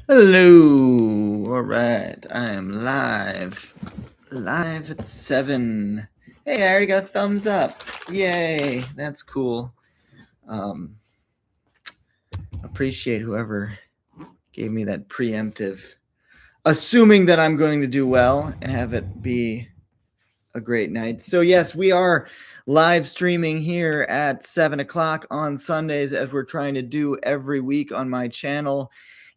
Hello. All right. I am live. Live at 7. Hey, I already got a thumbs up. Yay. That's cool. Appreciate whoever gave me that preemptive, assuming that I'm going to do well and have it be a great night. So, yes, we are live streaming here at 7 o'clock on Sundays, as we're trying to do every week on my channel.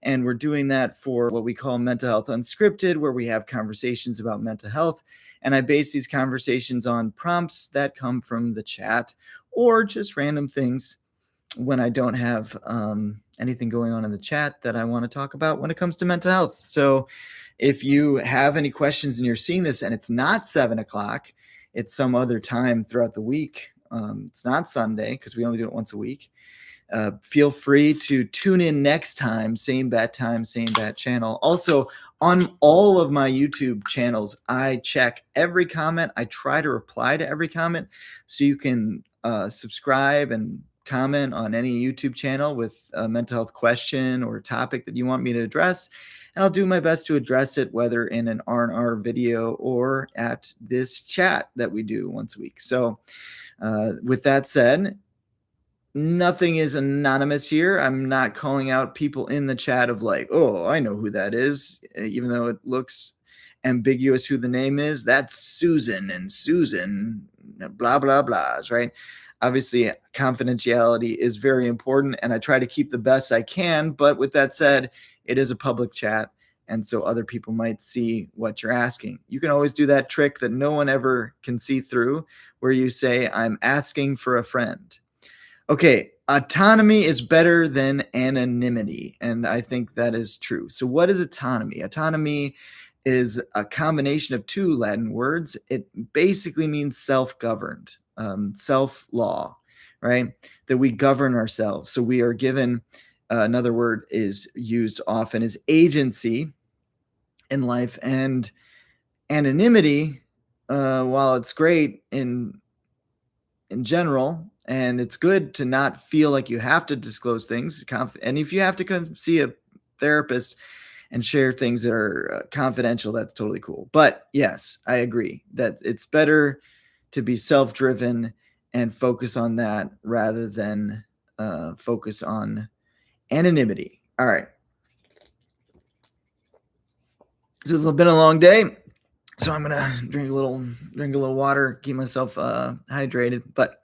And we're doing that for what we call Mental Health Unscripted, where we have conversations about mental health. And I base these conversations on prompts that come from the chat or just random things when I don't have anything going on in the chat that I want to talk about when it comes to mental health. So if you have any questions and you're seeing this and it's not 7 o'clock, it's some other time throughout the week. It's not Sunday because we only do it once a week. Feel free to tune in next time, same bat time, same bat channel. Also, on all of my YouTube channels, I check every comment. I try to reply to every comment, so you can subscribe and comment on any YouTube channel with a mental health question or topic that you want me to address. And I'll do my best to address it, whether in an R&R video or at this chat that we do once a week. So with that said, nothing is anonymous here. I'm not calling out people in the chat of like, oh, I know who that is, even though it looks ambiguous who the name is. That's Susan, and Susan, blah, blah, blahs, right? Obviously, confidentiality is very important, and I try to keep the best I can. But with that said, it is a public chat, and so other people might see what you're asking. You can always do that trick that no one ever can see through, where you say, I'm asking for a friend. Okay, autonomy is better than anonymity, and I think that is true. So what is autonomy? Autonomy is a combination of two Latin words. It basically means self-governed, self-law, right? That we govern ourselves. So we are given, another word is used often, is agency in life. And anonymity, while it's great in general, and it's good to not feel like you have to disclose things. And if you have to come see a therapist and share things that are confidential, that's totally cool. But yes, I agree that it's better to be self-driven and focus on that rather than focus on anonymity. All right. So it's been a long day. So I'm gonna drink a little water, keep myself hydrated. But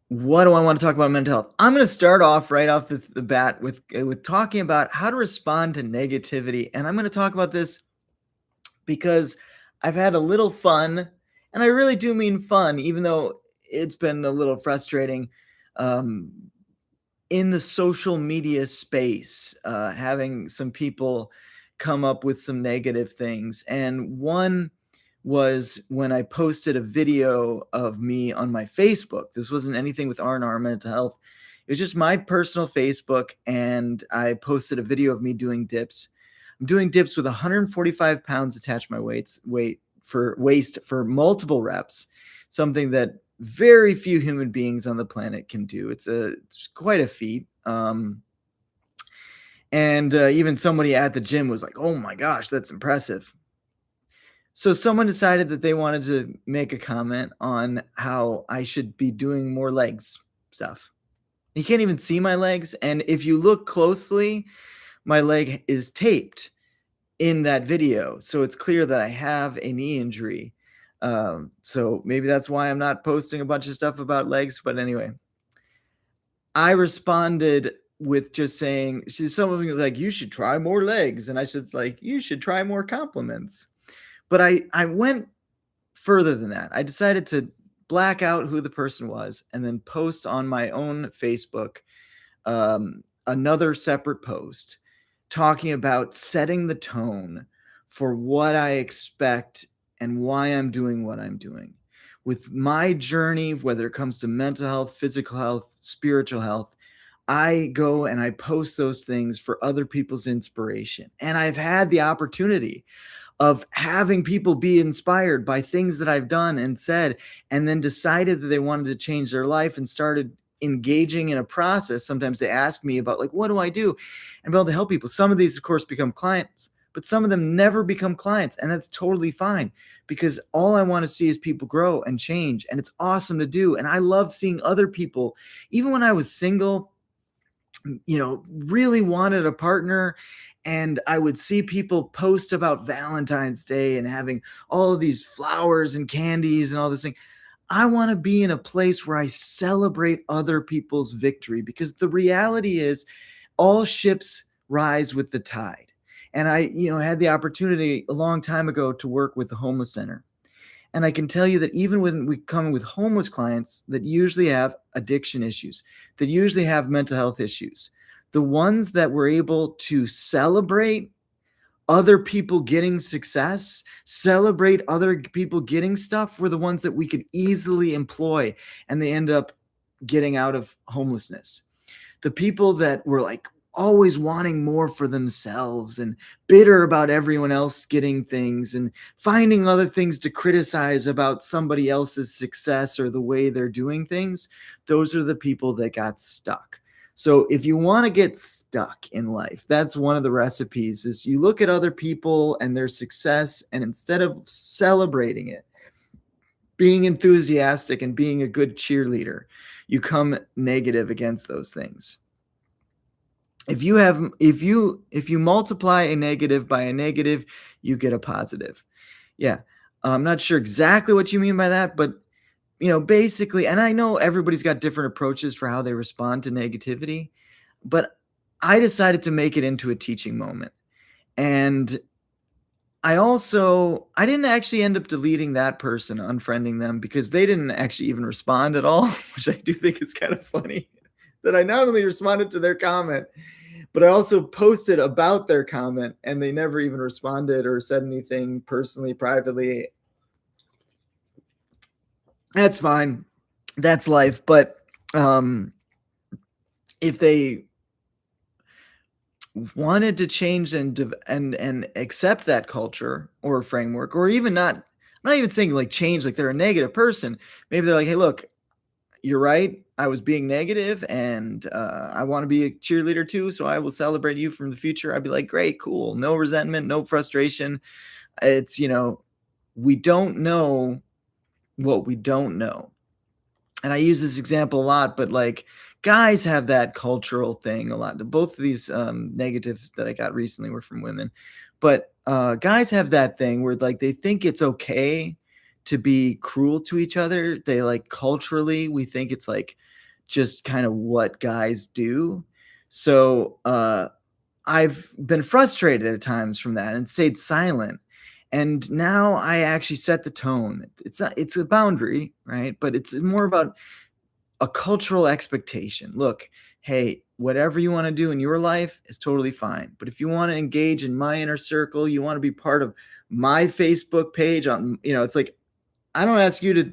what do I want to talk about mental health? I'm going to start off right off the bat with talking about how to respond to negativity. And I'm going to talk about this because I've had a little fun, and I really do mean fun, even though it's been a little frustrating in the social media space, having some people come up with some negative things. And one was when I posted a video of me on my Facebook. This wasn't anything with R&R mental health. It was just my personal Facebook, and I posted a video of me doing dips. I'm doing dips with 145 pounds attached to my waist for multiple reps, something that very few human beings on the planet can do. It's quite a feat. And even somebody at the gym was like, "Oh my gosh, that's impressive." So someone decided that they wanted to make a comment on how I should be doing more legs stuff. You can't even see my legs. And if you look closely, my leg is taped in that video. So it's clear that I have a knee injury. So maybe that's why I'm not posting a bunch of stuff about legs. But anyway, I responded with just saying, someone was like, you should try more legs. And I said, like, you should try more compliments. But I went further than that. I decided to black out who the person was and then post on my own Facebook another separate post talking about setting the tone for what I expect and why I'm doing what I'm doing. With my journey, whether it comes to mental health, physical health, spiritual health, I go and I post those things for other people's inspiration. And I've had the opportunity of having people be inspired by things that I've done and said, and then decided that they wanted to change their life and started engaging in a process, sometimes they ask me about like, what do I do? And be able to help people. Some of these, of course, become clients, but some of them never become clients. And that's totally fine because all I want to see is people grow and change. And it's awesome to do. And I love seeing other people, even when I was single, really wanted a partner. And I would see people post about Valentine's Day and having all of these flowers and candies and all this thing. I want to be in a place where I celebrate other people's victory because the reality is all ships rise with the tide. And I had the opportunity a long time ago to work with the homeless center. And I can tell you that even when we come with homeless clients that usually have addiction issues, that usually have mental health issues, the ones that were able to celebrate other people getting success, celebrate other people getting stuff were the ones that we could easily employ, and they end up getting out of homelessness. The people that were like always wanting more for themselves and bitter about everyone else getting things and finding other things to criticize about somebody else's success or the way they're doing things, those are the people that got stuck. So if you want to get stuck in life, that's one of the recipes is you look at other people and their success, and instead of celebrating it, being enthusiastic and being a good cheerleader, you come negative against those things. If you multiply a negative by a negative, you get a positive. Yeah. I'm not sure exactly what you mean by that, but basically, and I know everybody's got different approaches for how they respond to negativity, but I decided to make it into a teaching moment. And I didn't actually end up deleting that person, unfriending them, because they didn't actually even respond at all, which I do think is kind of funny that I not only responded to their comment, but I also posted about their comment and they never even responded or said anything personally, privately. That's fine. That's life. But if they wanted to change and accept that culture or framework, or even I'm not even saying like change, like they're a negative person. Maybe they're like, hey, look, you're right. I was being negative and I want to be a cheerleader too. So I will celebrate you from the future. I'd be like, great, cool. No resentment, no frustration. It's, we don't know what we don't know. And I use this example a lot, but like guys have that cultural thing a lot. Both of these negatives that I got recently were from women, but guys have that thing where like they think it's okay to be cruel to each other. They like culturally, we think it's like just kind of what guys do. So I've been frustrated at times from that and stayed silent. And now I actually set the tone. It's a boundary, right? But it's more about a cultural expectation. Look, hey, whatever you want to do in your life is totally fine. But if you want to engage in my inner circle, you want to be part of my Facebook page on, it's like, I don't ask you to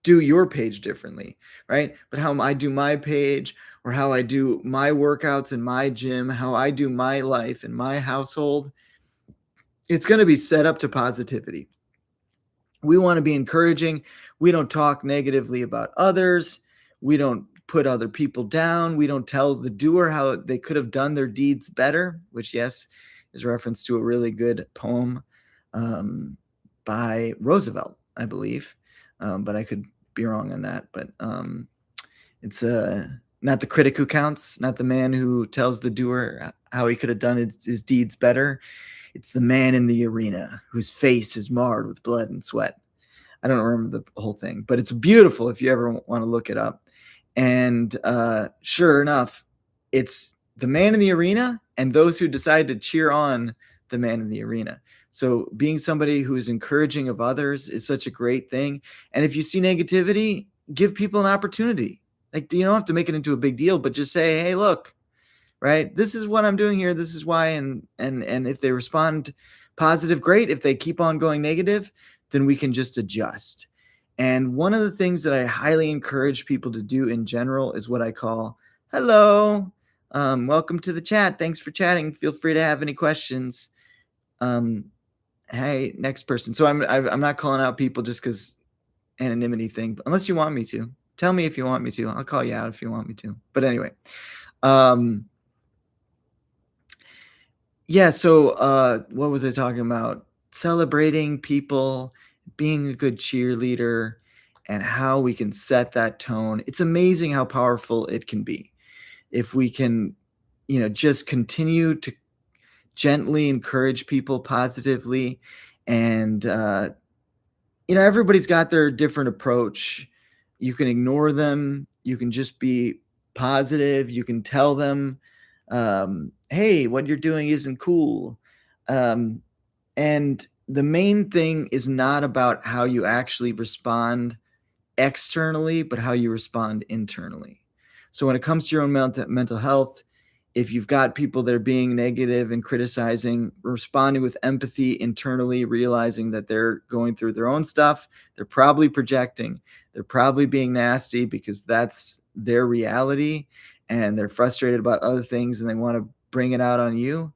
do your page differently, right? But how I do my page or how I do my workouts in my gym, how I do my life in my household, it's going to be set up to positivity. We want to be encouraging. We don't talk negatively about others. We don't put other people down. We don't tell the doer how they could have done their deeds better, which, yes, is a reference to a really good poem by Roosevelt, I believe. But I could be wrong on that. But it's not the critic who counts, not the man who tells the doer how he could have done his deeds better. It's the man in the arena whose face is marred with blood and sweat. I don't remember the whole thing, but it's beautiful if you ever want to look it up. And sure enough, it's the man in the arena and those who decide to cheer on the man in the arena. So being somebody who is encouraging of others is such a great thing. And if you see negativity, give people an opportunity. Like, you don't have to make it into a big deal, but just say, hey, look, right? This is what I'm doing here. This is why. And if they respond positive, great. If they keep on going negative, then we can just adjust. And one of the things that I highly encourage people to do in general is what I call, hello, welcome to the chat. Thanks for chatting. Feel free to have any questions. Hey, next person. So I'm not calling out people just because anonymity thing, unless you want me to. Tell me if you want me to. I'll call you out if you want me to. But anyway, um, yeah. So what was I talking about? Celebrating people, being a good cheerleader, and how we can set that tone. It's amazing how powerful it can be if we can, just continue to gently encourage people positively. And everybody's got their different approach. You can ignore them, you can just be positive, you can tell them, hey, what you're doing isn't cool. And the main thing is not about how you actually respond externally, but how you respond internally. So when it comes to your own mental health, if you've got people that are being negative and criticizing, responding with empathy internally, realizing that they're going through their own stuff, they're probably projecting, they're probably being nasty because that's their reality, and they're frustrated about other things and they want to bring it out on you.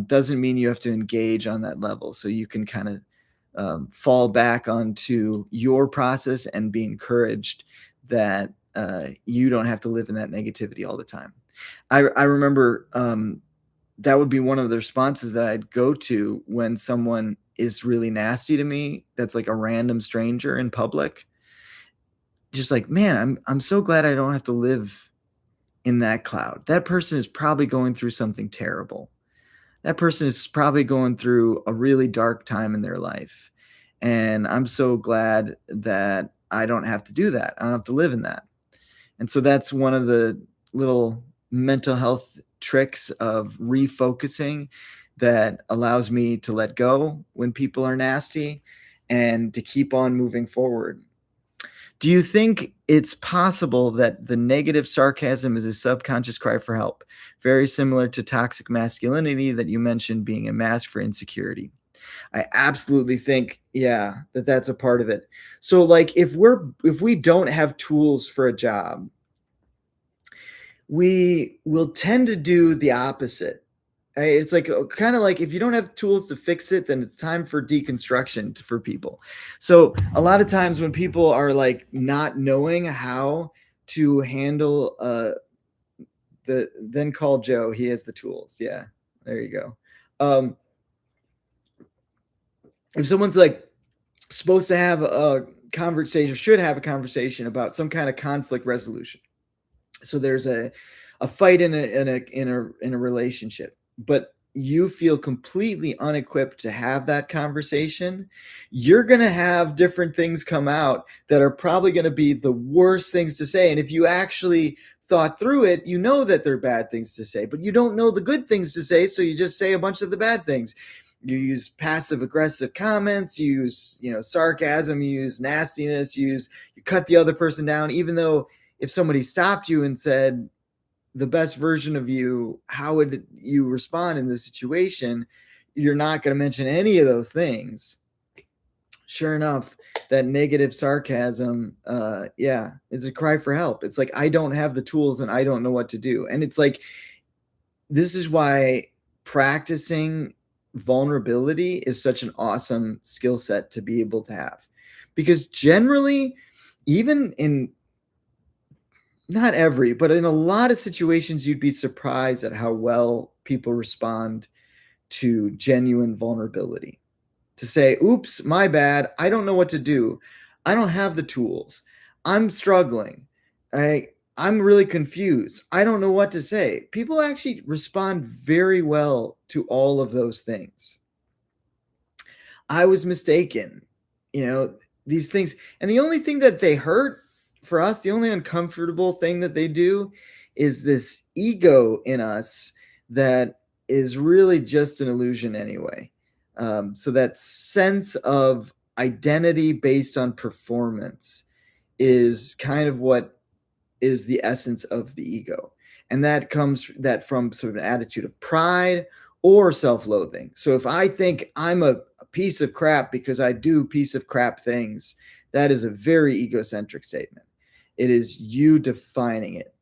Doesn't mean you have to engage on that level. So you can kind of fall back onto your process and be encouraged that you don't have to live in that negativity all the time. I remember that would be one of the responses that I'd go to when someone is really nasty to me. That's like a random stranger in public. Just like, man, I'm so glad I don't have to live in that cloud. That person is probably going through something terrible. That person is probably going through a really dark time in their life. And I'm so glad that I don't have to do that. I don't have to live in that. And so that's one of the little mental health tricks of refocusing that allows me to let go when people are nasty and to keep on moving forward. Do you think it's possible that the negative sarcasm is a subconscious cry for help, very similar to toxic masculinity that you mentioned being a mask for insecurity? I absolutely think, yeah, that's a part of it. So like if we don't have tools for a job, we will tend to do the opposite. Right? It's like kind of like if you don't have tools to fix it, then it's time for deconstruction for people. So a lot of times when people are like not knowing how to handle then call Joe. He has the tools. Yeah, there you go. If someone's like supposed to have a conversation, should have a conversation about some kind of conflict resolution. So there's a fight in a relationship, but you feel completely unequipped to have that conversation, you're going to have different things come out that are probably going to be the worst things to say. And if you actually thought through it, you know that they're bad things to say, but you don't know the good things to say. So you just say a bunch of the bad things. You use passive aggressive comments, you use, sarcasm, you use nastiness, you cut the other person down, even though if somebody stopped you and said the best version of you, how would you respond in this situation? You're not going to mention any of those things. Sure enough, that negative sarcasm, it's a cry for help. It's like, I don't have the tools and I don't know what to do. And it's like, this is why practicing vulnerability is such an awesome skill set to be able to have. Because generally, even in not every, but in a lot of situations, you'd be surprised at how well people respond to genuine vulnerability. To say, oops, my bad. I don't know what to do. I don't have the tools. I'm struggling. I'm really confused. I don't know what to say. People actually respond very well to all of those things. I was mistaken. These things. And the only thing that they hurt for us, the only uncomfortable thing that they do is this ego in us that is really just an illusion anyway. So that sense of identity based on performance is kind of what is the essence of the ego. And that comes from sort of an attitude of pride or self-loathing. So if I think I'm a piece of crap because I do piece of crap things, that is a very egocentric statement. It is you defining it.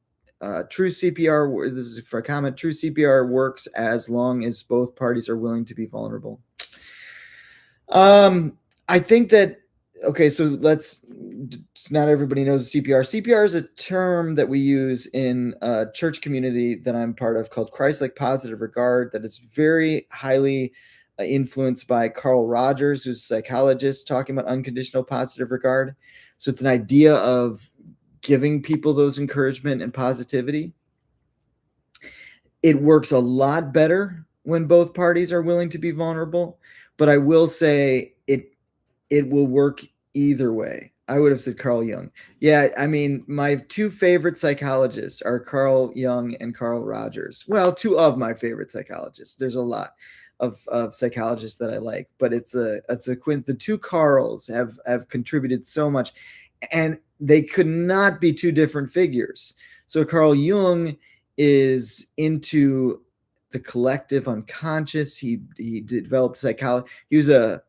True CPR, this is for a comment, true CPR works as long as both parties are willing to be vulnerable. I think that okay, so not everybody knows CPR. CPR is a term that we use in a church community that I'm part of called Christ-like positive regard, that is very highly influenced by Carl Rogers, who's a psychologist, talking about unconditional positive regard. So it's an idea of giving people those encouragement and positivity. It works a lot better when both parties are willing to be vulnerable, but I will say it will work either way. I would have said Carl Jung. Yeah, I mean, my two favorite psychologists are Carl Jung and Carl Rogers. Well, two of my favorite psychologists. There's a lot of psychologists that I like, but the two Carls have contributed so much, and they could not be two different figures. So Carl Jung is into the collective unconscious. He developed psychology. He was a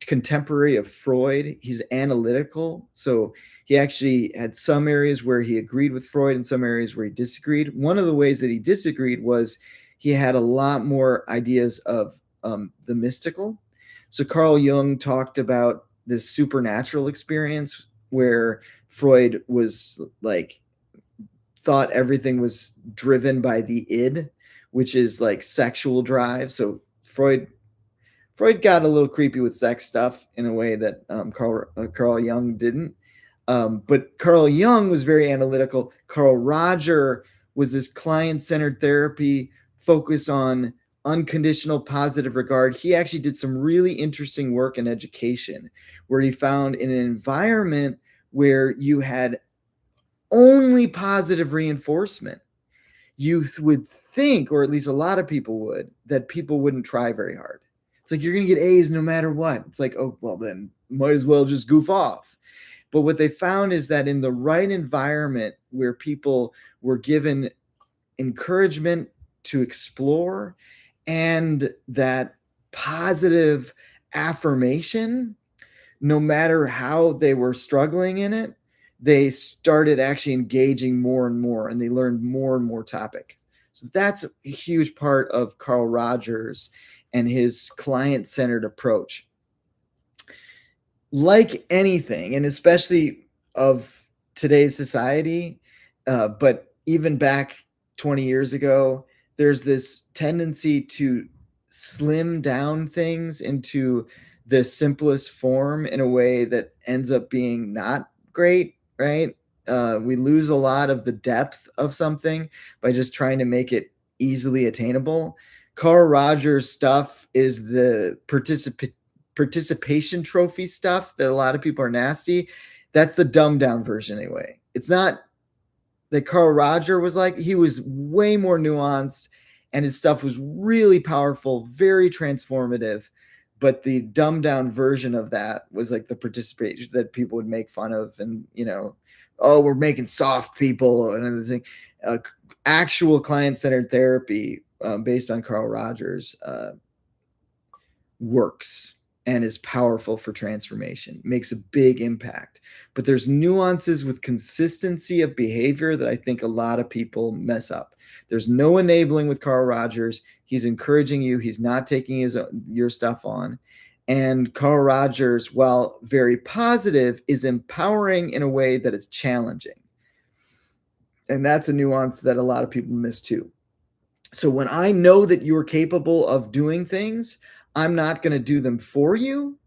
contemporary of Freud. He's analytical. So he actually had some areas where he agreed with Freud and some areas where he disagreed. One of the ways that he disagreed was he had a lot more ideas of the mystical. So Carl Jung talked about this supernatural experience where Freud was like, thought everything was driven by the id, which is like sexual drive. So Freud got a little creepy with sex stuff in a way that Carl Jung didn't. But Carl Jung was very analytical. Carl Roger was this client-centered therapy, focus on unconditional positive regard. He actually did some really interesting work in education, where he found in an environment where you had only positive reinforcement, you would think, or at least a lot of people would, that people wouldn't try very hard. It's like, you're going to get A's no matter what. It's like, oh, well, then might as well just goof off. But what they found is that in the right environment where people were given encouragement to explore and that positive affirmation, no matter how they were struggling in it, they started actually engaging more and more, and they learned more and more topic. So that's a huge part of Carl Rogers and his client-centered approach. Like anything, and especially of today's society, but even back 20 years ago, there's this tendency to slim down things into the simplest form in a way that ends up being not great, right? We lose a lot of the depth of something by just trying to make it easily attainable. Carl Rogers stuff is the participation trophy stuff that a lot of people are nasty. That's the dumbed down version anyway. It's not that Carl Roger was like, he was way more nuanced and his stuff was really powerful, very transformative. But the dumbed down version of that was like the participation that people would make fun of, and oh, we're making soft people and another thing. Actual client-centered therapy based on Carl Rogers works and is powerful for transformation, makes a big impact. But there's nuances with consistency of behavior that I think a lot of people mess up. There's no enabling with Carl Rogers. He's encouraging you. He's not taking your stuff on. And Carl Rogers, while very positive, is empowering in a way that is challenging. And that's a nuance that a lot of people miss too. So when I know that you're capable of doing things, I'm not going to do them for you.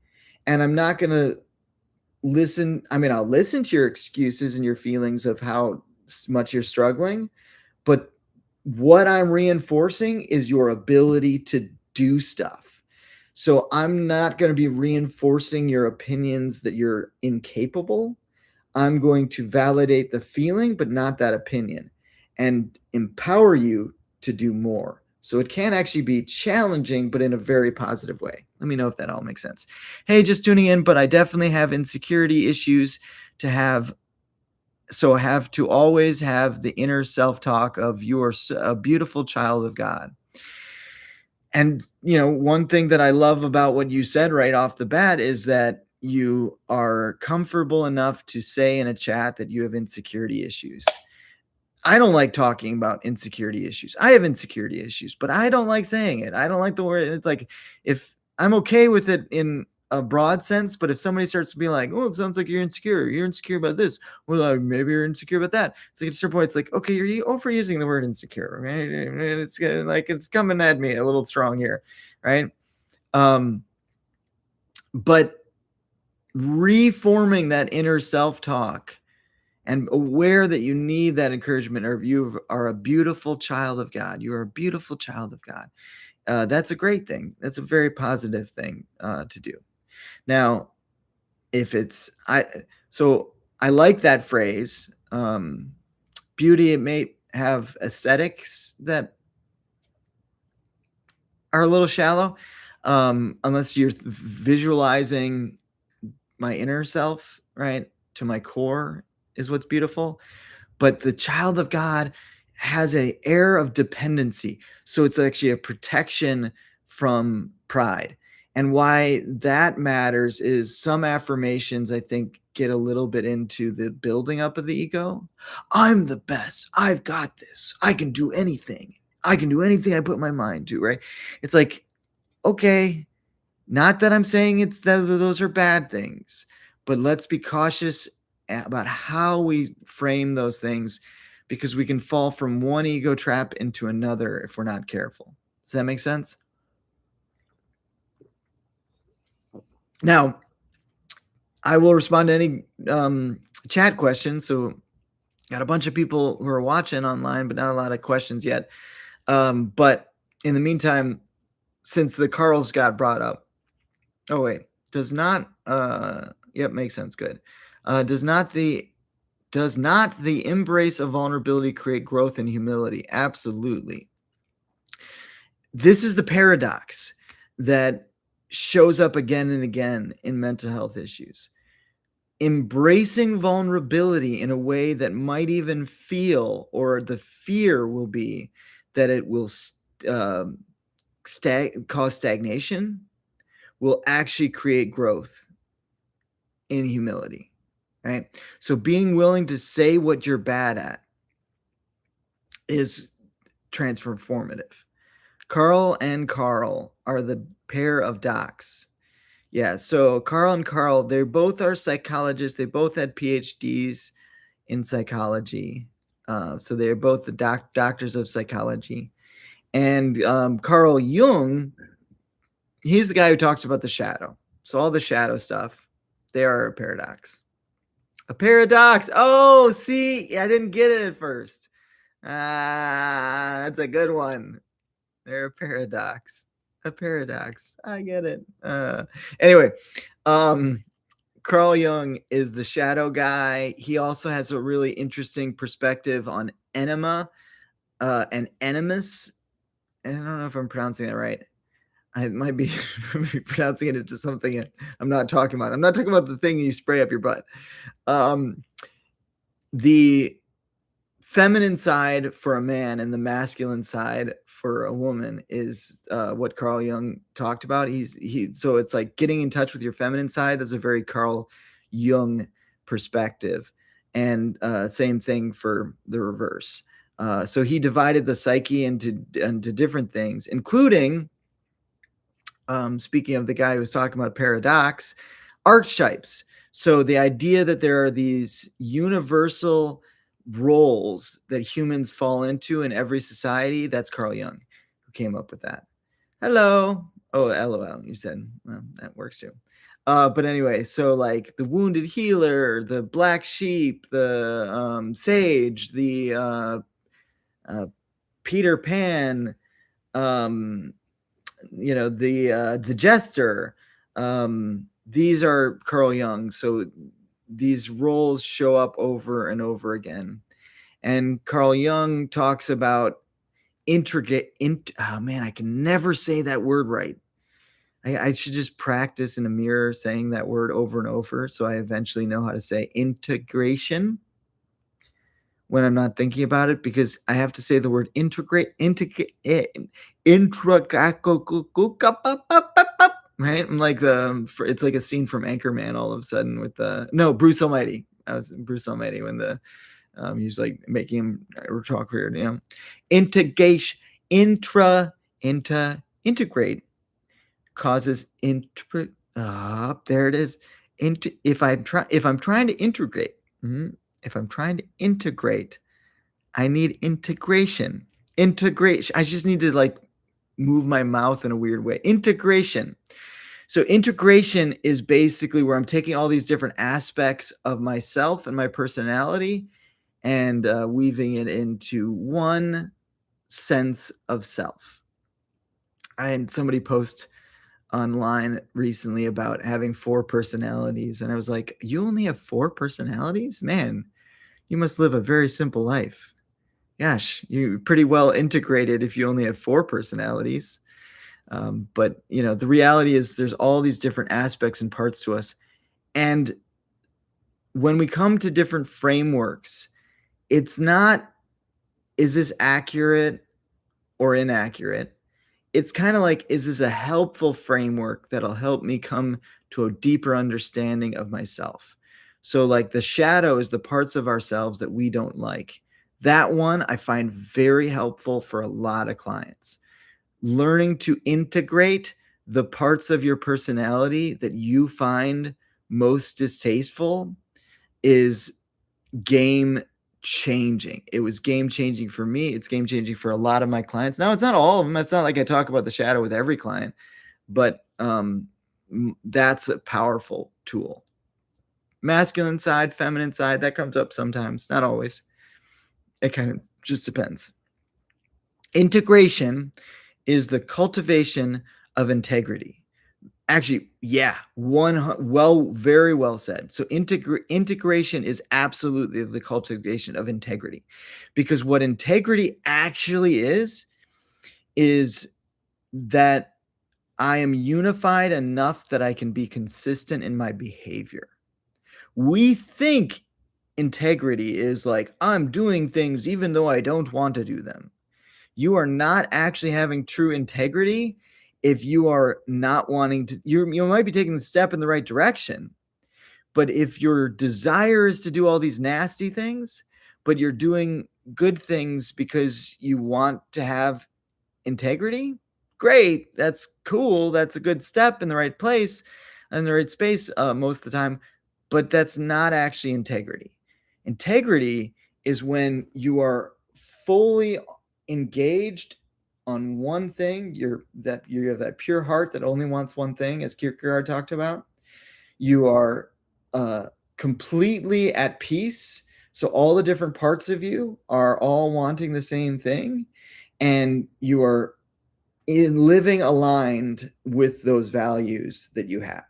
And I'm not going to listen. I mean, I'll listen to your excuses and your feelings of how much you're struggling. But what I'm reinforcing is your ability to do stuff. So I'm not going to be reinforcing your opinions that you're incapable. I'm going to validate the feeling, but not that opinion, and empower you to do more. So it can actually be challenging, but in a very positive way. Let me know if that all makes sense. Hey, just tuning in, but I definitely have insecurity issues to have. So I have to always have the inner self-talk of you're a beautiful child of God. And, one thing that I love about what you said right off the bat is that you are comfortable enough to say in a chat that you have insecurity issues. I don't like talking about insecurity issues. I have insecurity issues, but I don't like saying it. I don't like the word. It's like, if I'm okay with it in a broad sense, but if somebody starts to be like, oh, it sounds like you're insecure about this, well, maybe you're insecure about that. It's like at a certain point, it's like, okay, you're overusing the word insecure, right? It's like it's coming at me a little strong here, right? But reforming that inner self-talk and aware that you need that encouragement, or you are a beautiful child of God. You are a beautiful child of God. That's a great thing. That's a very positive thing to do. Now, if it's I like that phrase. Beauty, it may have aesthetics that are a little shallow, unless you're visualizing my inner self, right? To my core is what's beautiful. But the child of God has an air of dependency. So it's actually a protection from pride. And why that matters is some affirmations, I think, get a little bit into the building up of the ego. I'm the best. I've got this. I can do anything. I can do anything I put my mind to, right? It's like, okay, not that I'm saying it's that those are bad things, but let's be cautious about how we frame those things, because we can fall from one ego trap into another if we're not careful. Does that make sense? Now, I will respond to any chat questions. So, got a bunch of people who are watching online, but not a lot of questions yet. But in the meantime, since the Carls got brought up, oh wait, does not yep, makes sense. Good. Does not the embrace of vulnerability create growth and humility? Absolutely. This is the paradox that shows up again and again in mental health issues. Embracing vulnerability in a way that might even feel, or the fear will be that it will cause stagnation, will actually create growth in humility, right? So being willing to say what you're bad at is transformative. Carl and Carl are the pair of docs. Yeah, so Carl and Carl, they both are psychologists. They both had PhDs in psychology. So they're both the doctors of psychology. And Carl Jung, he's the guy who talks about the shadow. So all the shadow stuff, they are a paradox. A paradox. Oh, see, I didn't get it at first. That's a good one. They're a paradox. A paradox. I get it. Anyway, Carl Jung is the shadow guy. He also has a really interesting perspective on enema and animus. I don't know if I'm pronouncing that right. I might be pronouncing it into something I'm not talking about. I'm not talking about the thing you spray up your butt. The feminine side for a man and the masculine side for a woman is what Carl Jung talked about. So it's like getting in touch with your feminine side. That's a very Carl Jung perspective. And same thing for the reverse. So he divided the psyche into different things, including, speaking of the guy who was talking about paradox, archetypes. So the idea that there are these universal roles that humans fall into in every society, that's Carl Jung who came up with that. Hello. Oh, LOL, you said. Well, that works too. But anyway, so like the wounded healer, the black sheep, the sage, the Peter Pan, the jester. These are Carl Jung. So these roles show up over and over again. And Carl Jung talks about oh man, I can never say that word right. I should just practice in a mirror saying that word over and over so I eventually know how to say integration when I'm not thinking about it, because I have to say the word right? I'm like it's like a scene from Anchorman all of a sudden with Bruce Almighty. I was Bruce Almighty when he's like making him talk weird, integration, integrate causes There it is. If I'm trying to integrate, if I'm trying to integrate, I need integration. Integration. I just need to like move my mouth in a weird way. Integration. So integration is basically where I'm taking all these different aspects of myself and my personality and weaving it into one sense of self. I had somebody post online recently about having 4 personalities, and I was like, "You only have 4 personalities? Man, you must live a very simple life. Gosh, you're pretty well integrated if you only have 4 personalities." But, the reality is there's all these different aspects and parts to us, and when we come to different frameworks, it's not, "Is this accurate or inaccurate?" It's kinda like, is this a helpful framework that'll help me come to a deeper understanding of myself? So, like, the shadow is the parts of ourselves that we don't like. That one I find very helpful for a lot of clients. Learning to integrate the parts of your personality that you find most distasteful is game changing. It was game changing for me. It's game changing for a lot of my clients. Now, it's not all of them. It's not like I talk about the shadow with every client, but that's a powerful tool. Masculine side, feminine side, that comes up sometimes, not always. It kind of just depends. Integration is the cultivation of integrity. Actually, yeah, very well said. So integration is absolutely the cultivation of integrity, because what integrity actually is that I am unified enough that I can be consistent in my behavior. We think integrity is like, I'm doing things even though I don't want to do them. You are not actually having true integrity if you are not wanting to. You might be taking the step in the right direction, but if your desire is to do all these nasty things, but you're doing good things because you want to have integrity, great, that's cool, that's a good step in the right place, in the right space, most of the time, but that's not actually integrity. Integrity is when you are fully engaged on one thing. You have that pure heart that only wants one thing, as Kierkegaard talked about. You are completely at peace. So all the different parts of you are all wanting the same thing, and you are in living aligned with those values that you have.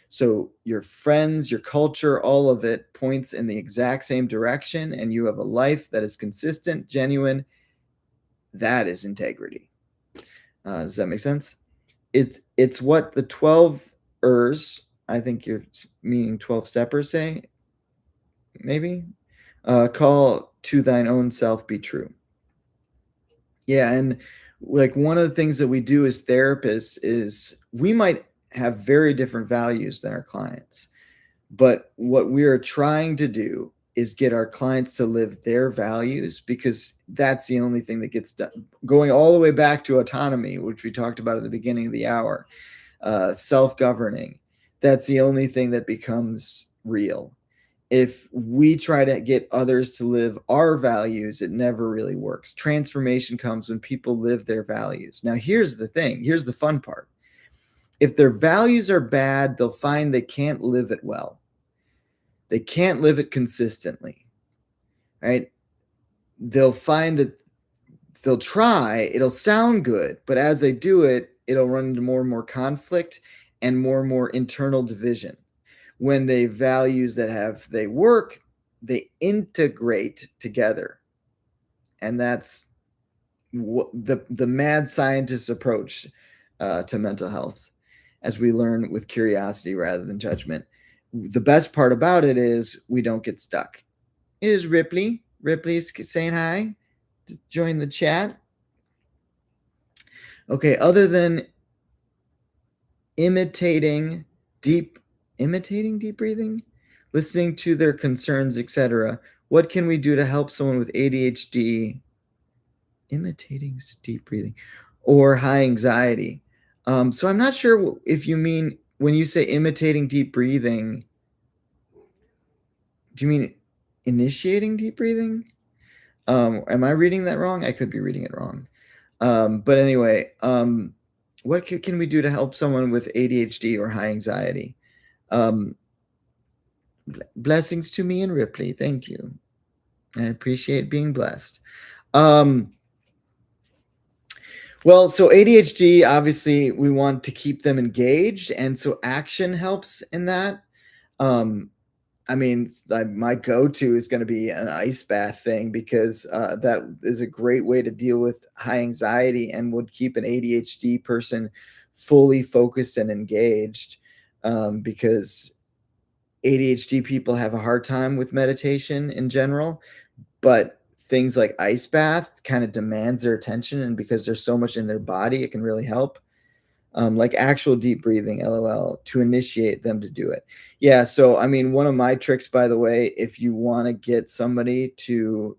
So your friends, your culture, all of it points in the exact same direction, and you have a life that is consistent, genuine. That is integrity. Does that make sense? It's what the 12 ers, I think you're meaning 12 steppers, say, maybe, call to thine own self be true. Yeah, and like one of the things that we do as therapists is we might have very different values than our clients. But what we are trying to do is get our clients to live their values, because that's the only thing that gets done. Going all the way back to autonomy, which we talked about at the beginning of the hour, self-governing, that's the only thing that becomes real. If we try to get others to live our values, it never really works. Transformation comes when people live their values. Now, here's the thing. Here's the fun part. If their values are bad, they'll find they can't live it well. They can't live it consistently, right? They'll find that they'll try, it'll sound good, but as they do it, it'll run into more and more conflict and more internal division. When they values they work, they integrate together. And that's the mad scientist approach to mental health, as we learn with curiosity rather than judgment. The best part about it is we don't get stuck. It is Ripley. Ripley's saying hi. Join the chat. Okay, other than imitating deep breathing, listening to their concerns, etc., what can we do to help someone with ADHD imitating deep breathing or high anxiety? So I'm not sure if you mean when you say imitating deep breathing, do you mean initiating deep breathing? Am I reading that wrong? I could be reading it wrong. But anyway, what can we do to help someone with ADHD or high anxiety? Blessings to me and Ripley. Thank you. I appreciate being blessed. Well, so ADHD, obviously, we want to keep them engaged, and so action helps in that. I mean, my go-to is going to be an ice bath thing because that is a great way to deal with high anxiety and would keep an ADHD person fully focused and engaged, because ADHD people have a hard time with meditation in general, but things like ice bath kind of demands their attention, and because there's so much in their body, it can really help. Like actual deep breathing, LOL, to initiate them to do it. Yeah. So, I mean, one of my tricks, by the way, if you want to get somebody to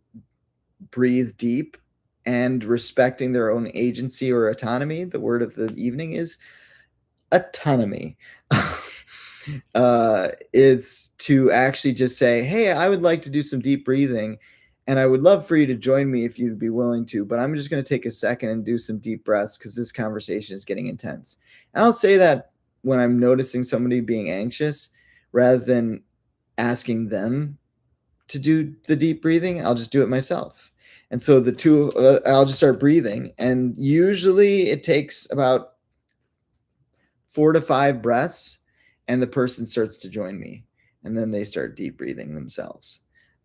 breathe deep and respecting their own agency or autonomy, the word of the evening is autonomy. It's to actually just say, hey, I would like to do some deep breathing. And I would love for you to join me if you'd be willing to, but I'm just going to take a second and do some deep breaths because this conversation is getting intense. And I'll say that when I'm noticing somebody being anxious, rather than asking them to do the deep breathing, I'll just do it myself. And so I'll just start breathing. And usually it takes about 4 to 5 breaths, and the person starts to join me. And then they start deep breathing themselves.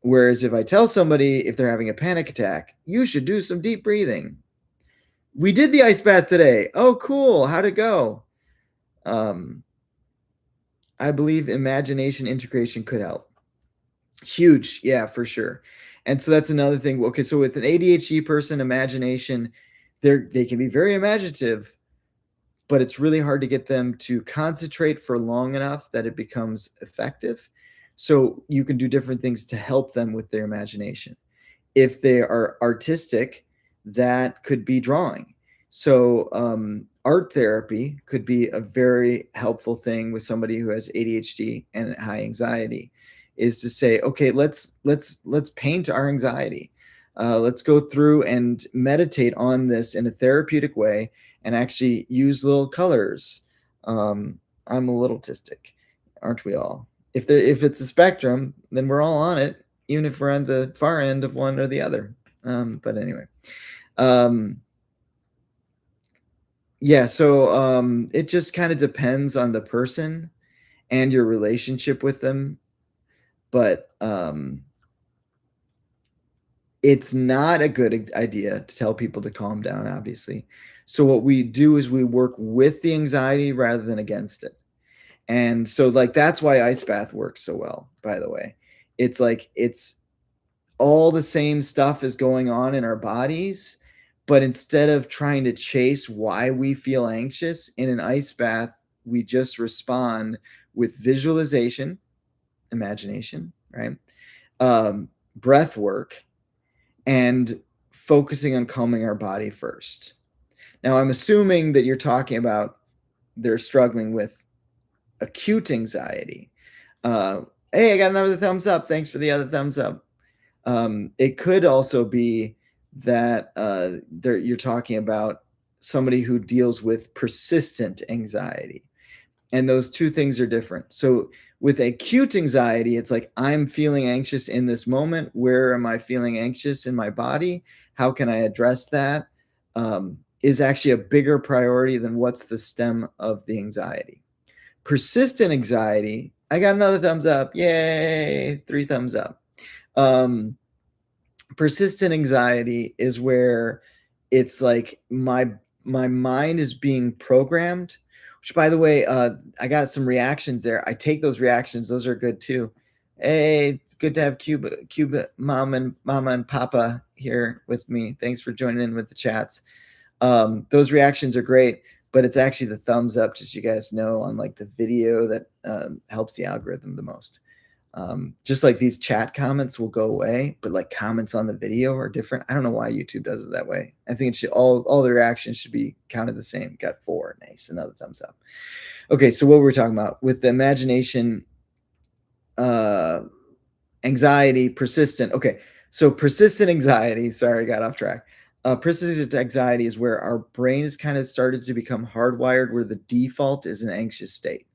Whereas if I tell somebody if they're having a panic attack, you should do some deep breathing. We did the ice bath today. Oh, cool. How'd it go? I believe imagination integration could help. Huge. Yeah, for sure. And so that's another thing. Okay, so with an ADHD person, imagination, they can be very imaginative, but it's really hard to get them to concentrate for long enough that it becomes effective. So you can do different things to help them with their imagination. If they are artistic, that could be drawing. So art therapy could be a very helpful thing with somebody who has ADHD and high anxiety, is to say, okay, let's paint our anxiety. Let's go through and meditate on this in a therapeutic way and actually use little colors. I'm a little autistic, aren't we all? If it's a spectrum, then we're all on it, even if we're on the far end of one or the other. But anyway, yeah. So it just kind of depends on the person and your relationship with them, but it's not a good idea to tell people to calm down, obviously. So what we do is we work with the anxiety rather than against it. And so like that's why ice bath works so well, by the way. It's like it's all the same stuff is going on in our bodies, but instead of trying to chase why we feel anxious in an ice bath, we just respond with visualization, imagination, right? Breath work, and focusing on calming our body first. Now, I'm assuming that you're talking about they're struggling with acute anxiety. Hey, I got another thumbs up. Thanks for the other thumbs up. It could also be that you're talking about somebody who deals with persistent anxiety. And those two things are different. So with acute anxiety, it's like, I'm feeling anxious in this moment. Where am I feeling anxious in my body? How can I address that? Is actually a bigger priority than what's the stem of the anxiety. Persistent anxiety, I got another thumbs up. Yay, 3 thumbs up. Persistent anxiety is where it's like my mind is being programmed, which, by the way, I got some reactions there. I take those reactions. Those are good too. Hey, it's good to have Cuba mama and papa here with me. Thanks for joining in with the chats. Those reactions are great, but it's actually the thumbs up, just so you guys know, on like the video that helps the algorithm the most. Just like these chat comments will go away, but like comments on the video are different. I don't know why YouTube does it that way. I think it should all the reactions should be counted the same. Got 4, nice, another thumbs up. Okay, so what were we talking about with the imagination, anxiety, persistent. Okay, so persistent anxiety. Sorry, I got off track. Persistent anxiety is where our brain has kind of started to become hardwired, where the default is an anxious state.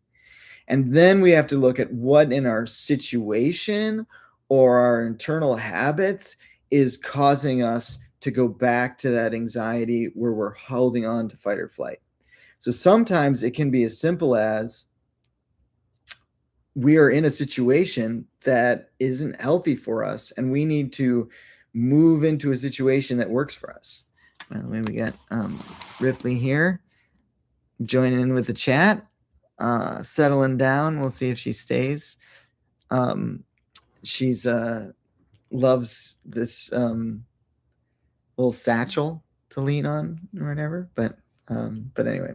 And then we have to look at what in our situation or our internal habits is causing us to go back to that anxiety where we're holding on to fight or flight. So sometimes it can be as simple as we are in a situation that isn't healthy for us and we need to move into a situation that works for us. By the way, we got Ripley here joining in with the chat, settling down. We'll see if she stays. She's loves this little satchel to lean on or whatever, but anyway.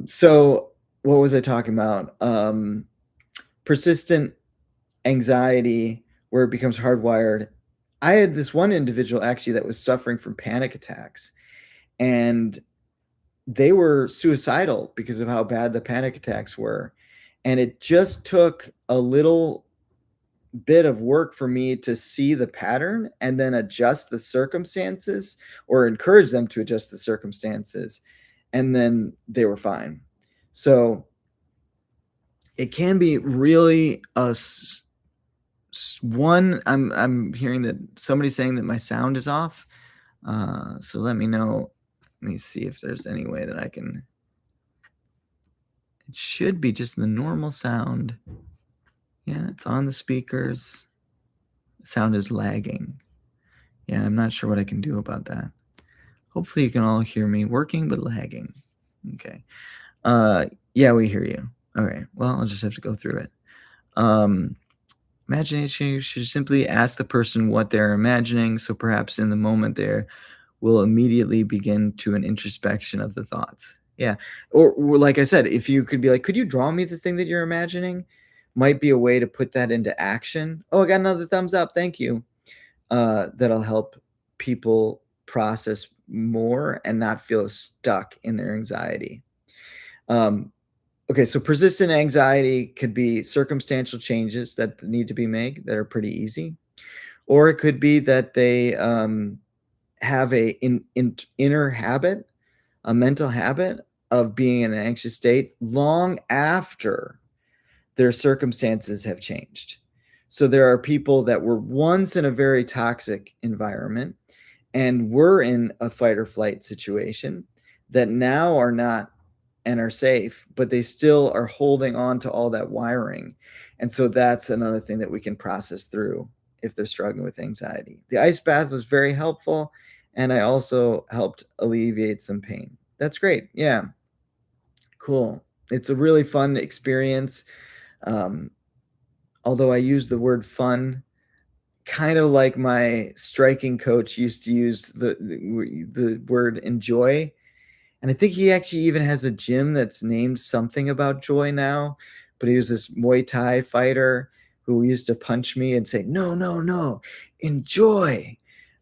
So what was I talking about? Persistent anxiety where it becomes hardwired. I had this one individual actually that was suffering from panic attacks, and they were suicidal because of how bad the panic attacks were. And it just took a little bit of work for me to see the pattern and then adjust the circumstances or encourage them to adjust the circumstances. And then they were fine. So it can be really one. I'm hearing that somebody's saying that my sound is off. So let me know. Let me see if there's any way that I can. It should be just the normal sound. Yeah, it's on the speakers. The sound is lagging. Yeah, I'm not sure what I can do about that. Hopefully you can all hear me working, but lagging. Okay. Yeah, we hear you. Okay, well, I'll just have to go through it. Imagination, you should simply ask the person what they're imagining. So perhaps in the moment there will immediately begin to an introspection of the thoughts. Yeah. Or like I said, if you could be like, could you draw me the thing that you're imagining? Might be a way to put that into action. Oh, I got another thumbs up. Thank you. That'll help people process more and not feel stuck in their anxiety. Okay, so persistent anxiety could be circumstantial changes that need to be made that are pretty easy, or it could be that they have a inner habit, a mental habit of being in an anxious state long after their circumstances have changed. So there are people that were once in a very toxic environment and were in a fight or flight situation that now are not and are safe, but they still are holding on to all that wiring. And so that's another thing that we can process through if they're struggling with anxiety. The ice bath was very helpful, and I also helped alleviate some pain. That's great. Yeah. Cool. It's a really fun experience. Although I use the word fun kind of like my striking coach used to use the word enjoy. And I think he actually even has a gym that's named something about joy now. But he was this Muay Thai fighter who used to punch me and say, no, no, no, enjoy,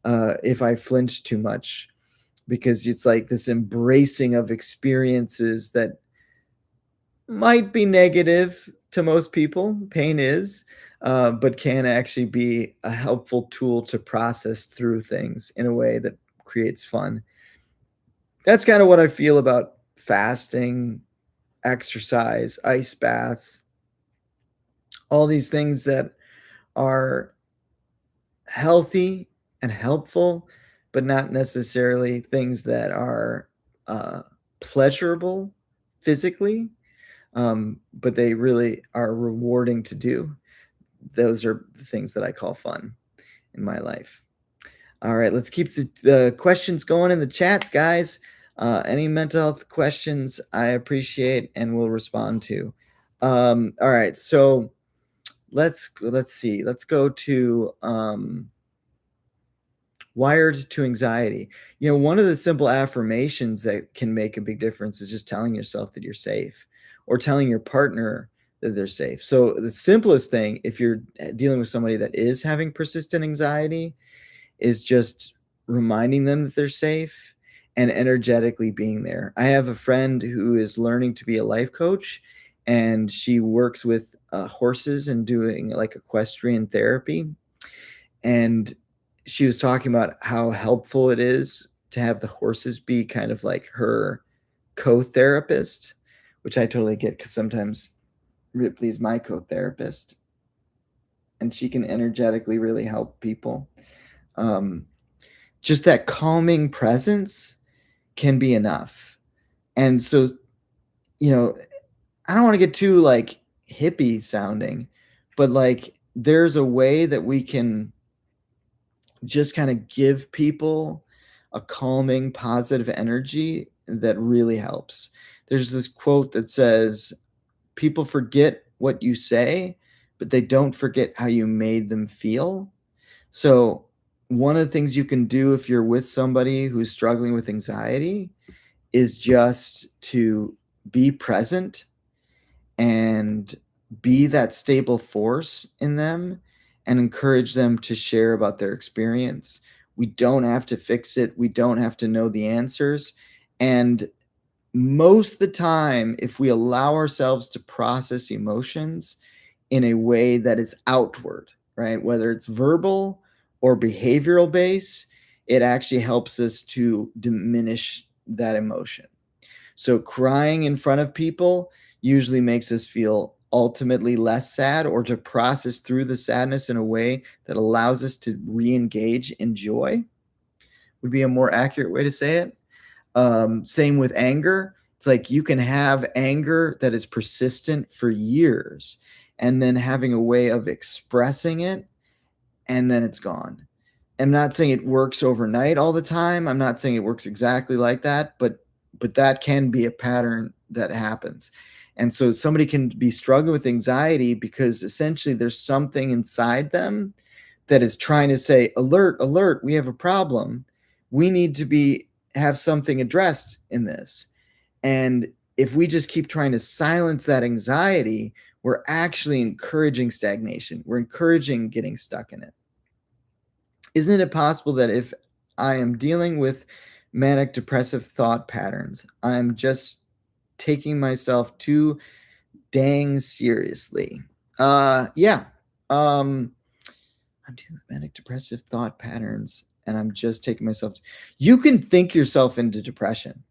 if I flinched too much. Because it's like this embracing of experiences that might be negative to most people. Pain is, but can actually be a helpful tool to process through things in a way that creates fun. That's kind of what I feel about fasting, exercise, ice baths, all these things that are healthy and helpful, but not necessarily things that are pleasurable physically, but they really are rewarding to do. Those are the things that I call fun in my life. All right, let's keep the questions going in the chats, guys. Any mental health questions I appreciate and will respond to. All right, so let's see. Let's go to wired to anxiety. You know, one of the simple affirmations that can make a big difference is just telling yourself that you're safe, or telling your partner that they're safe. So the simplest thing, if you're dealing with somebody that is having persistent anxiety, is just reminding them that they're safe and energetically being there. I have a friend who is learning to be a life coach, and she works with horses and doing like equestrian therapy. And she was talking about how helpful it is to have the horses be kind of like her co-therapist, which I totally get because sometimes Ripley's my co-therapist and she can energetically really help people. Just that calming presence can be enough. And so, you know, I don't want to get too like hippie sounding, but like there's a way that we can just kind of give people a calming, positive energy that really helps. There's this quote that says, people forget what you say, but they don't forget how you made them feel. So, one of the things you can do if you're with somebody who's struggling with anxiety is just to be present and be that stable force in them and encourage them to share about their experience. We don't have to fix it, we don't have to know the answers. And most of the time, if we allow ourselves to process emotions in a way that is outward, right, whether it's verbal or behavioral base, it actually helps us to diminish that emotion. So crying in front of people usually makes us feel ultimately less sad, or to process through the sadness in a way that allows us to re-engage in joy would be a more accurate way to say it. Same with anger. It's like you can have anger that is persistent for years and then having a way of expressing it, and then it's gone. I'm not saying it works overnight all the time. I'm not saying it works exactly like that, but that can be a pattern that happens. And so somebody can be struggling with anxiety because essentially there's something inside them that is trying to say, alert, alert, we have a problem. We need to be have something addressed in this. And if we just keep trying to silence that anxiety, we're actually encouraging stagnation. We're encouraging getting stuck in it. Isn't it possible that if I am dealing with manic depressive thought patterns, I'm just taking myself too dang seriously? Yeah. I'm dealing with manic depressive thought patterns and I'm just taking myself. You can think yourself into depression.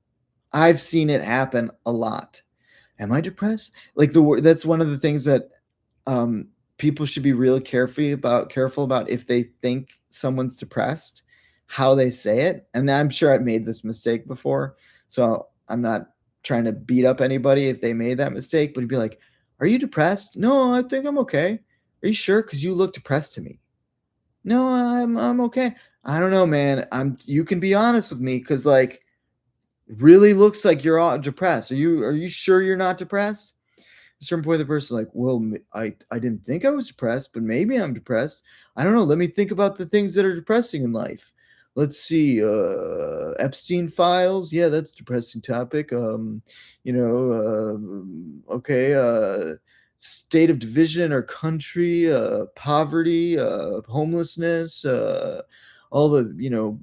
I've seen it happen a lot. Am I depressed? Like that's one of the things that people should be real careful about if they think someone's depressed, how they say it. And I'm sure I've made this mistake before, so I'm not trying to beat up anybody if they made that mistake. But he'd be like, "Are you depressed?" "No, I think I'm okay." "Are you sure? Because you look depressed to me." "No, I'm okay." "I don't know, man. You can be honest with me because like really looks like you're all depressed. Are you sure you're not depressed?" At a certain point, the person's like, "Well, I didn't think I was depressed, but maybe I'm depressed. I don't know. Let me think about the things that are depressing in life. Let's see. Epstein files. Yeah, that's a depressing topic. Okay. State of division in our country. Poverty. Homelessness. All the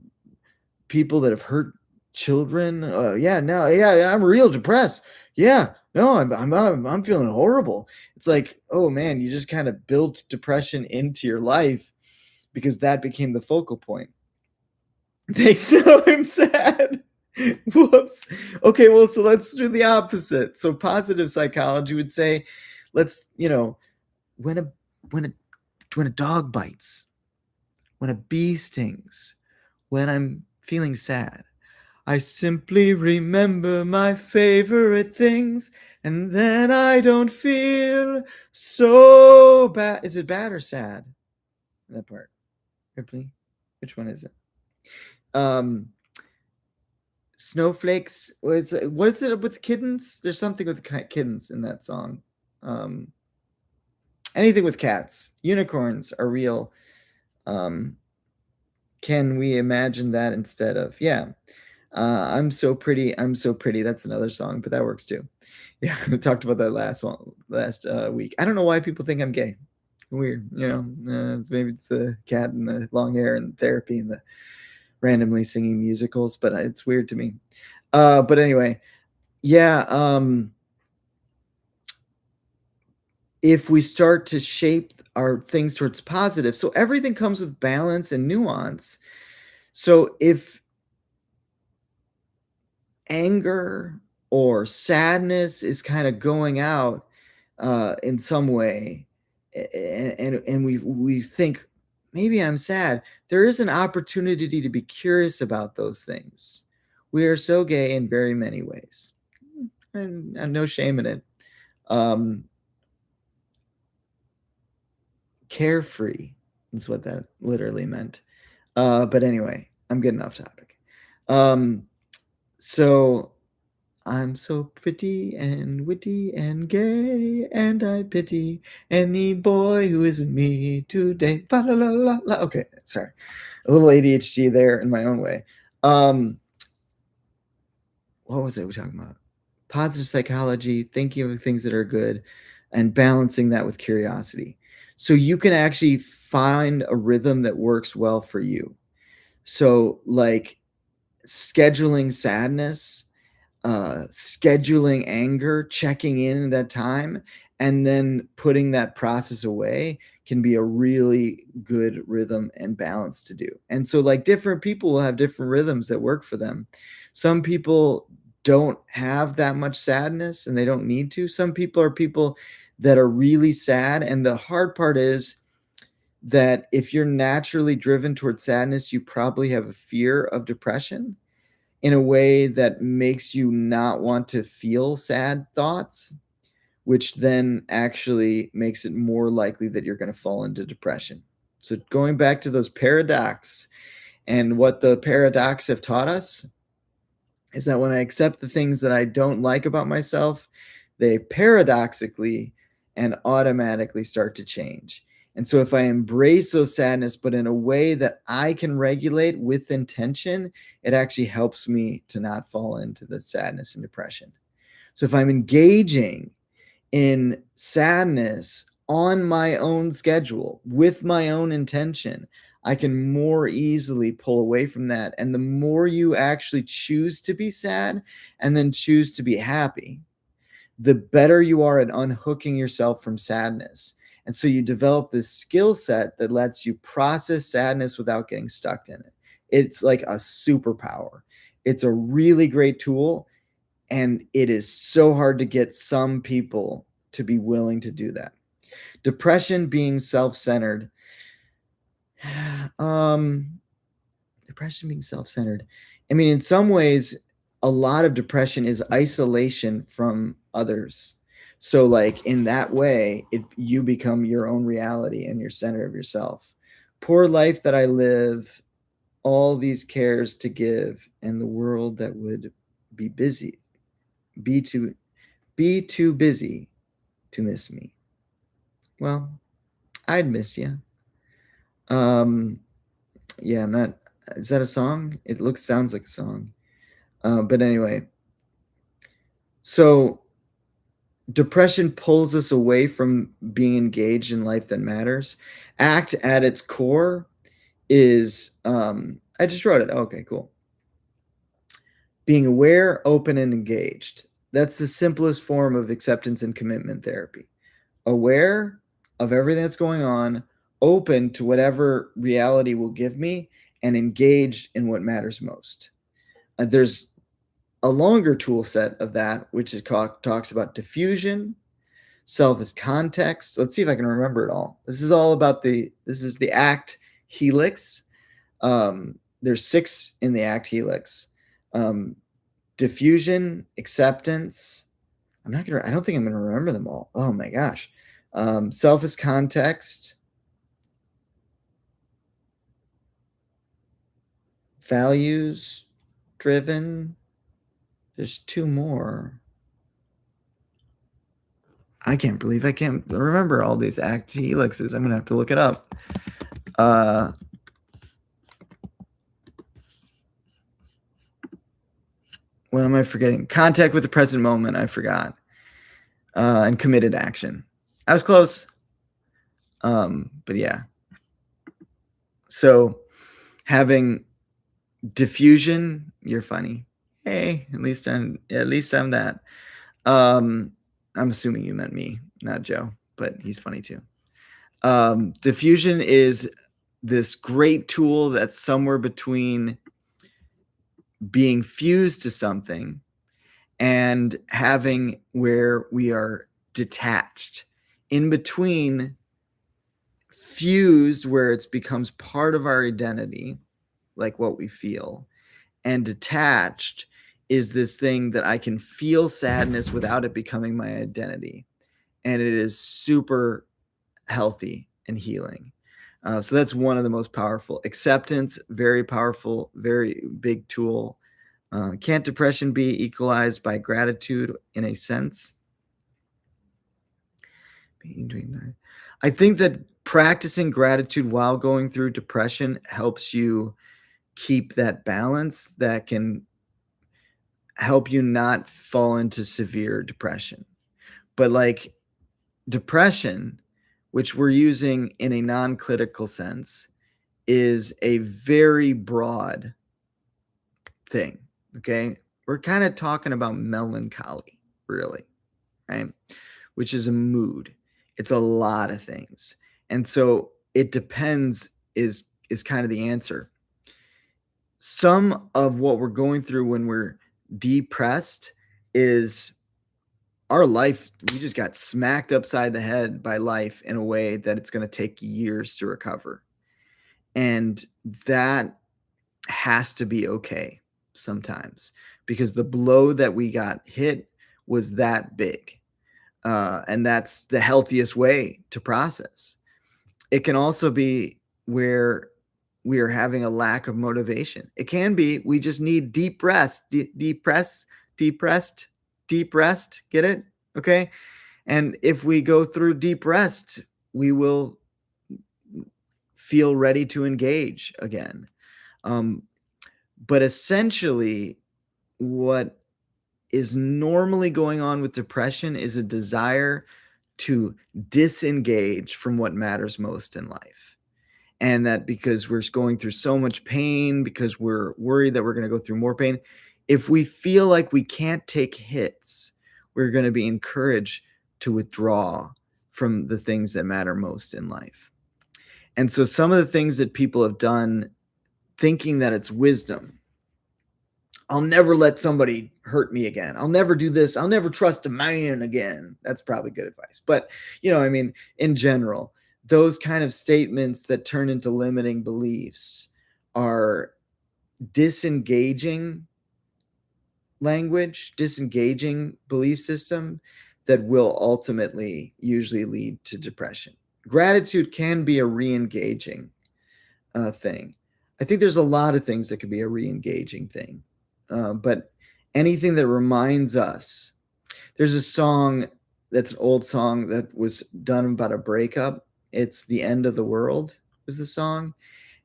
people that have hurt children. Yeah, no, yeah, I'm real depressed. Yeah, no, I'm feeling horrible. It's like, oh man, you just kind of built depression into your life because that became the focal point. Thanks. No, I'm sad. Whoops. Okay, well, so let's do the opposite. So positive psychology would say, let's, when a when a when a dog bites, when a bee stings, when I'm feeling sad, I simply remember my favorite things, and then I don't feel so bad. Is it bad or sad? That part. Ripley, which one is it? Um, Snowflakes. What is it with the kittens? There's something with the kittens in that song. Um, Anything with cats. Unicorns are real. Can we imagine that instead of, yeah. I'm so pretty. I'm so pretty. That's another song, but that works too. Yeah, we talked about that last week. I don't know why people think I'm gay. Weird, maybe it's the cat and the long hair and therapy and the randomly singing musicals, but it's weird to me. But anyway, yeah. If we start to shape our things towards positive, so everything comes with balance and nuance. So if anger or sadness is kind of going out in some way, and we think maybe I'm sad, there is an opportunity to be curious about those things. We are so gay in very many ways, and no shame in it. Carefree is what that literally meant. But anyway, I'm getting off topic. So I'm so pretty and witty and gay, and I pity any boy who isn't me today. Ba la la la la. Okay, sorry, a little ADHD there in my own way. What was it we talking about? Positive psychology, thinking of things that are good, and balancing that with curiosity. So you can actually find a rhythm that works well for you. So, like scheduling sadness, scheduling anger, checking in at that time, and then putting that process away can be a really good rhythm and balance to do. And so, like, different people will have different rhythms that work for them. Some people don't have that much sadness and they don't need to. Some people are people that are really sad. And the hard part is that if you're naturally driven towards sadness, you probably have a fear of depression in a way that makes you not want to feel sad thoughts, which then actually makes it more likely that you're going to fall into depression. So going back to those paradox, and what the paradox have taught us is that when I accept the things that I don't like about myself, they paradoxically and automatically start to change. And so if I embrace those sadness, but in a way that I can regulate with intention, it actually helps me to not fall into the sadness and depression. So if I'm engaging in sadness on my own schedule with my own intention, I can more easily pull away from that. And the more you actually choose to be sad and then choose to be happy, the better you are at unhooking yourself from sadness. And so you develop this skill set that lets you process sadness without getting stuck in it. It's like a superpower. It's a really great tool. And it is so hard to get some people to be willing to do that. Depression being self-centered. Depression being self-centered. I mean, in some ways, a lot of depression is isolation from others. So, like in that way, you become your own reality and your center of yourself. Poor life that I live, all these cares to give, and the world that would be busy, be too busy to miss me. Well, I'd miss you. Yeah, I'm not. Is that a song? It sounds like a song. But anyway, so depression pulls us away from being engaged in life that matters. ACT at its core is, I just wrote it. Okay, cool. Being aware, open, and engaged. That's the simplest form of acceptance and commitment therapy. Aware of everything that's going on, open to whatever reality will give me, and engaged in what matters most. There's a longer tool set of that, which talks about diffusion, self as context. Let's see if I can remember it all. This is all about this is the ACT helix. There's 6 in the ACT helix. Diffusion, acceptance. I don't think I'm gonna remember them all. Oh my gosh. Self as context, values driven. There's 2 more. I can't believe I can't remember all these ACT helixes. I'm gonna have to look it up. What am I forgetting? Contact with the present moment. I forgot. and committed action. I was close. But yeah. So having diffusion, you're funny. Hey, at least I'm that. I'm assuming you meant me, not Joe, but he's funny too. Diffusion is this great tool that's somewhere between being fused to something and having where we are detached. In between fused, where it becomes part of our identity, like what we feel, and detached is this thing that I can feel sadness without it becoming my identity. And it is super healthy and healing. So that's one of the most powerful. Acceptance, very powerful, very big tool. Can't depression be equalized by gratitude in a sense? I think that practicing gratitude while going through depression helps you keep that balance that can help you not fall into severe depression. But like depression, which we're using in a non-clinical sense, is a very broad thing. Okay. We're kind of talking about melancholy, really, right? Which is a mood. It's a lot of things. And so it depends is kind of the answer. Some of what we're going through when we're depressed is our life. We just got smacked upside the head by life in a way that it's going to take years to recover. And that has to be okay sometimes because the blow that we got hit was that big. And that's the healthiest way to process. It can also be where we are having a lack of motivation. It can be we just need deep rest, deep rest, deep rest, deep rest. Get it? Okay. And if we go through deep rest, we will feel ready to engage again. But essentially, what is normally going on with depression is a desire to disengage from what matters most in life. And that because we're going through so much pain, because we're worried that we're going to go through more pain, if we feel like we can't take hits, we're going to be encouraged to withdraw from the things that matter most in life. And so some of the things that people have done thinking that it's wisdom. I'll never let somebody hurt me again. I'll never do this. I'll never trust a man again. That's probably good advice. But, I mean, in general, those kind of statements that turn into limiting beliefs are disengaging language, disengaging belief system that will ultimately usually lead to depression. Gratitude can be a re-engaging thing. I think there's a lot of things that could be a re-engaging thing. But anything that reminds us, there's a song that's an old song that was done about a breakup. It's The End of the World was the song.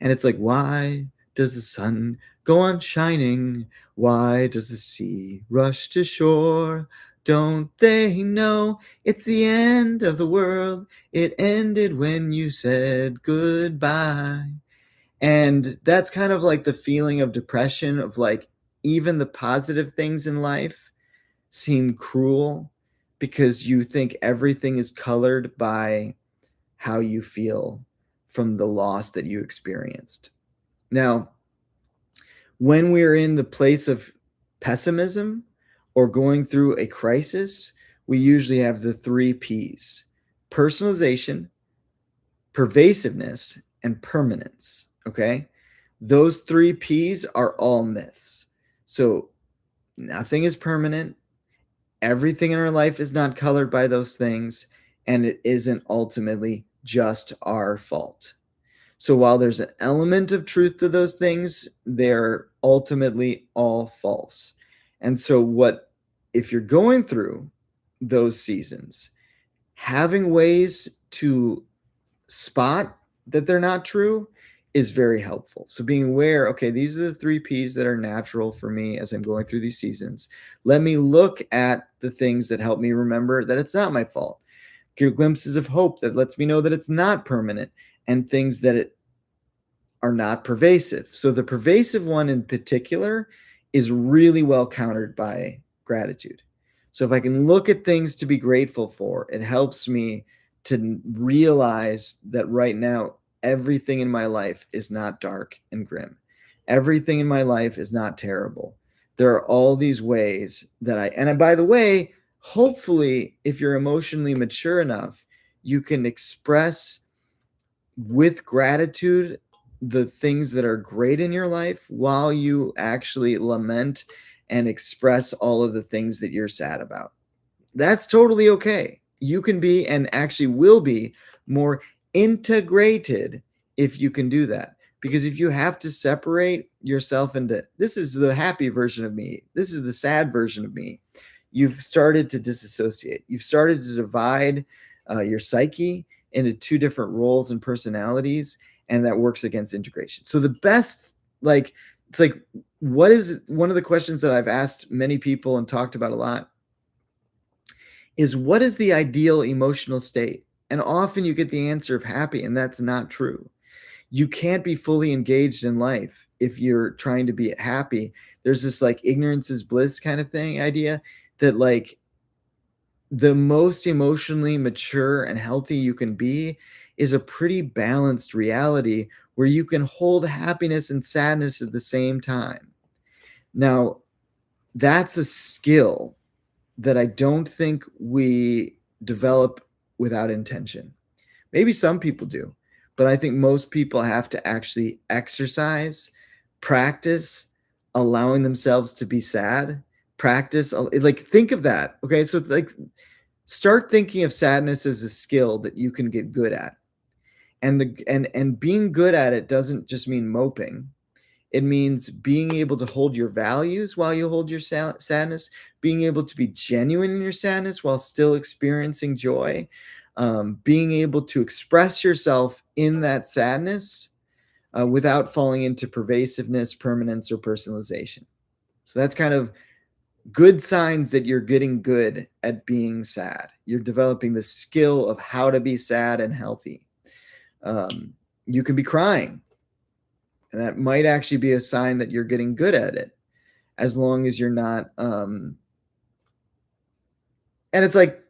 And it's like, why does the sun go on shining? Why does the sea rush to shore? Don't they know it's the end of the world? It ended when you said goodbye. And that's kind of like the feeling of depression of like even the positive things in life seem cruel because you think everything is colored by how you feel from the loss that you experienced. Now, when we're in the place of pessimism or going through a crisis, we usually have the 3 P's: personalization, pervasiveness, and permanence. Okay. Those 3 P's are all myths. So nothing is permanent. Everything in our life is not colored by those things. And it isn't ultimately just our fault. So while there's an element of truth to those things, they're ultimately all false. And so if you're going through those seasons, having ways to spot that they're not true is very helpful. So being aware, okay, these are the 3 Ps that are natural for me as I'm going through these seasons. Let me look at the things that help me remember that it's not my fault. Give glimpses of hope that lets me know that it's not permanent, and things that it are not pervasive. So the pervasive one in particular is really well countered by gratitude. So if I can look at things to be grateful for, it helps me to realize that right now everything in my life is not dark and grim. Everything in my life is not terrible. There are all these ways that and by the way, hopefully, if you're emotionally mature enough, you can express with gratitude the things that are great in your life while you actually lament and express all of the things that you're sad about. That's totally okay. You can be, and actually will be, more integrated if you can do that. Because if you have to separate yourself into, this is the happy version of me, this is the sad version of me, you've started to disassociate. You've started to divide your psyche into 2 different roles and personalities, and that works against integration. So the best, like, it's like, what is one of the questions that I've asked many people and talked about a lot is, what is the ideal emotional state? And often you get the answer of happy, and that's not true. You can't be fully engaged in life if you're trying to be happy. There's this like ignorance is bliss kind of thing idea that like the most emotionally mature and healthy you can be is a pretty balanced reality where you can hold happiness and sadness at the same time. Now, that's a skill that I don't think we develop without intention. Maybe some people do, but I think most people have to actually exercise, practice allowing themselves to be sad, practice, like, think of that. Okay. So, like, start thinking of sadness as a skill that you can get good at. And being good at it doesn't just mean moping. It means being able to hold your values while you hold your sadness, being able to be genuine in your sadness while still experiencing joy, being able to express yourself in that sadness without falling into pervasiveness, permanence, or personalization. So that's kind of good signs that you're getting good at being sad. You're developing the skill of how to be sad and healthy. You can be crying, and that might actually be a sign that you're getting good at it, as long as you're not. And it's like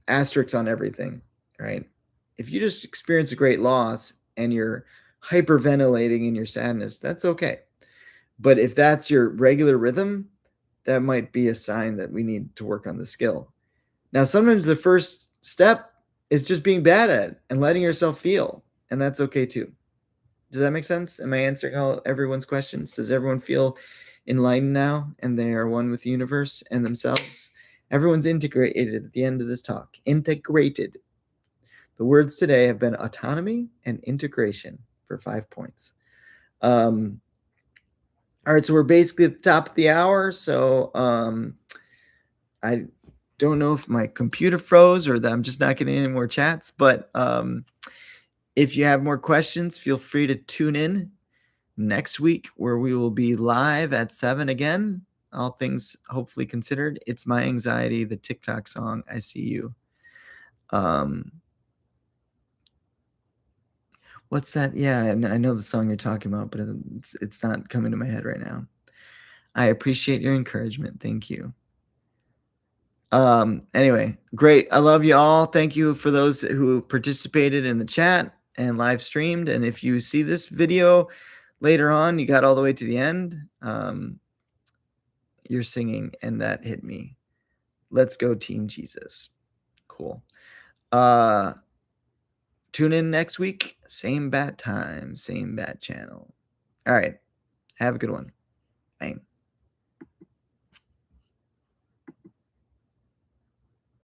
asterisks on everything, right? If you just experience a great loss and you're hyperventilating in your sadness, that's okay. But if that's your regular rhythm, that might be a sign that we need to work on the skill. Now, sometimes the first step is just being bad at it and letting yourself feel, and that's okay too. Does that make sense? Am I answering all everyone's questions? Does everyone feel enlightened now and they are one with the universe and themselves? Everyone's integrated at the end of this talk. Integrated. The words today have been autonomy and integration for 5 points. All right, so we're basically at the top of the hour. So I don't know if my computer froze or that I'm just not getting any more chats, but if you have more questions, feel free to tune in next week, where we will be live at 7 again. All things hopefully considered. It's My Anxiety, the TikTok song, I See You. What's that? Yeah, I know the song you're talking about, but it's not coming to my head right now. I appreciate your encouragement. Thank you. Anyway, great. I love you all. Thank you for those who participated in the chat and live streamed. And if you see this video later on, you got all the way to the end, you're singing, and that hit me. Let's go Team Jesus. Cool. Tune in next week. Same bat time, same bat channel. All right. Have a good one. Bye.